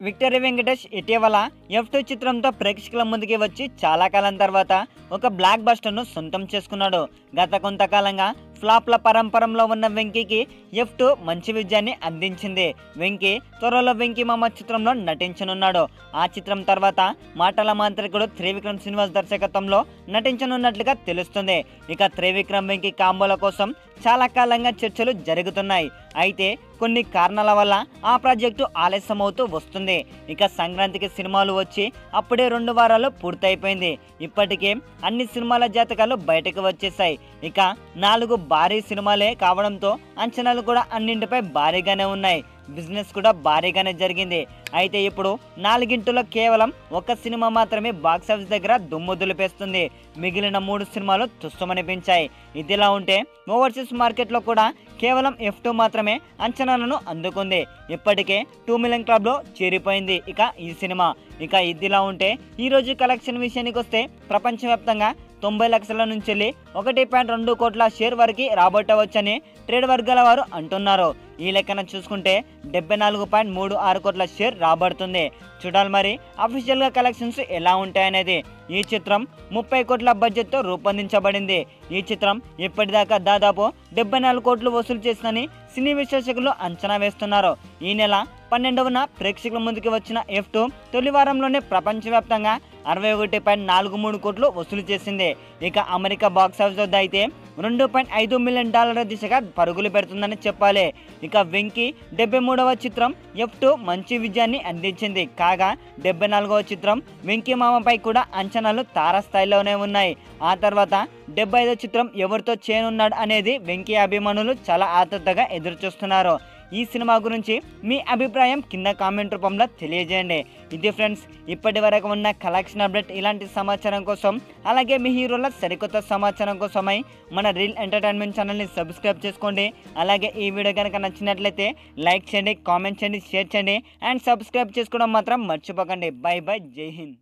Victory Venkatesh ఇటీవల F2 చిత్రంతో ప్రేక్షకుల ముందుకి వచ్చి చాలా కాలం తర్వాత ఒక బ్లాక్ బస్టర్ను సొంతం చేసుకున్నాడు. గత కొంతకాలంగా ఫ్లాప్ల పరంపరలో ఉన్న వెంకీకి F2 మంచి విజయాన్ని అందించింది. వెంకీ త్వరలో వెంకీ మామ చిత్రంలో నటించనున్నాడు. ఆ చిత్రం తర్వాత మాటల మాంత్రికుడు త్రివిక్రమ్ శ్రీనివాస్ దర్శకత్వంలో నటించనున్నట్లుగా తెలుస్తుంది. ఇక త్రివిక్రమ్ వెంకీ కాంబోల కోసం చాలా కాలంగా చర్చలు జరుగుతున్నాయి. అయితే కొన్ని కారణాల వల్ల ఆ ప్రాజెక్టు ఆలస్యం అవుతూ వస్తుంది. ఇక సంక్రాంతికి సినిమాలు వచ్చి అప్పుడే 2 వారాలు పూర్తయిపోయింది. ఇప్పటికే అన్ని సినిమాల జాతకాలు బయటకు వచ్చేసాయి. ఇక 4 భారీ సినిమాలే కావడంతో అంచనాలు కూడా అన్నింటిపై భారీగానే ఉన్నాయి. బిజినెస్ కూడా భారీగానే జరిగింది. అయితే ఇప్పుడు 4గింటిలో కేవలం ఒక సినిమా మాత్రమే బాక్సాఫీస్ దగ్గర దుమ్ము దులిపేస్తుంది. మిగిలిన 3 సినిమాలు తుస్సుమనిపించాయి. ఇదిలా ఉంటే ఓవర్సీస్ మార్కెట్లో కూడా కేవలం F2 మాత్రమే అంచనాలను అందుకుంది. ఇప్పటికే 2 మిలియన్ క్లబ్లో చేరిపోయింది ఇక ఈ సినిమా. ఇక ఇదిలా ఉంటే ఈరోజు కలెక్షన్ విషయానికి వస్తే ప్రపంచవ్యాప్తంగా 90 లక్షల నుంచి 1.2 కోట్ల షేర్ వరకు రాబట్టవచ్చని ట్రేడ్ వర్గాల వారు అంటున్నారు. ఈ లెక్కన చూసుకుంటే 74.36 కోట్ల షేర్ రాబడుతుంది. చూడాలి మరి అఫీషియల్గా కలెక్షన్స్ ఎలా ఉంటాయనేది. ఈ చిత్రం 30 కోట్ల బడ్జెట్తో రూపొందించబడింది. ఈ చిత్రం ఇప్పటిదాకా దాదాపు 74 కోట్లు వసూలు చేసిందని సినీ విశ్లేషకులు అంచనా వేస్తున్నారు. ఈ నెల 12న ప్రేక్షకుల ముందుకు వచ్చిన F2 తొలి వారంలోనే ప్రపంచవ్యాప్తంగా 61.43 కోట్లు వసూలు చేసింది. ఇక అమెరికా బాక్సాఫీస్ వద్ద అయితే $2.5 మిలియన్ దిశగా పరుగులు పెడుతుందని చెప్పాలి. ఇక వెంకీ 73వ చిత్రం F2 మంచి విజయాన్ని అందించింది. కాగా 74వ చిత్రం వెంకీ మామపై కూడా అంచనాలు తారాస్థాయిలోనే ఉన్నాయి. ఆ తర్వాత 75వ చిత్రం ఎవరితో చేయనున్నాడు అనేది వెంకీ అభిమానులు చాలా ఆతృతగా ఎదురుచూస్తున్నారు. ఈ సినిమా గురించి మీ అభిప్రాయం కింద కామెంట్ రూపంలో తెలియజేయండి. ఇది ఫ్రెండ్స్, ఇప్పటి వరకు ఉన్న కలెక్షన్ అప్డేట్. ఇలాంటి సమాచారం కోసం అలాగే మీ హీరోల సరికొత్త సమాచారం కోసమై మన రీల్ ఎంటర్టైన్మెంట్ ఛానల్ని సబ్స్క్రైబ్ చేసుకోండి. అలాగే ఈ వీడియో కనుక నచ్చినట్లయితే లైక్ చేయండి, కామెంట్ చేయండి, షేర్ చేయండి అండ్ సబ్స్క్రైబ్ చేసుకోవడం మాత్రం మర్చిపోకండి. బై బై, జై హింద్.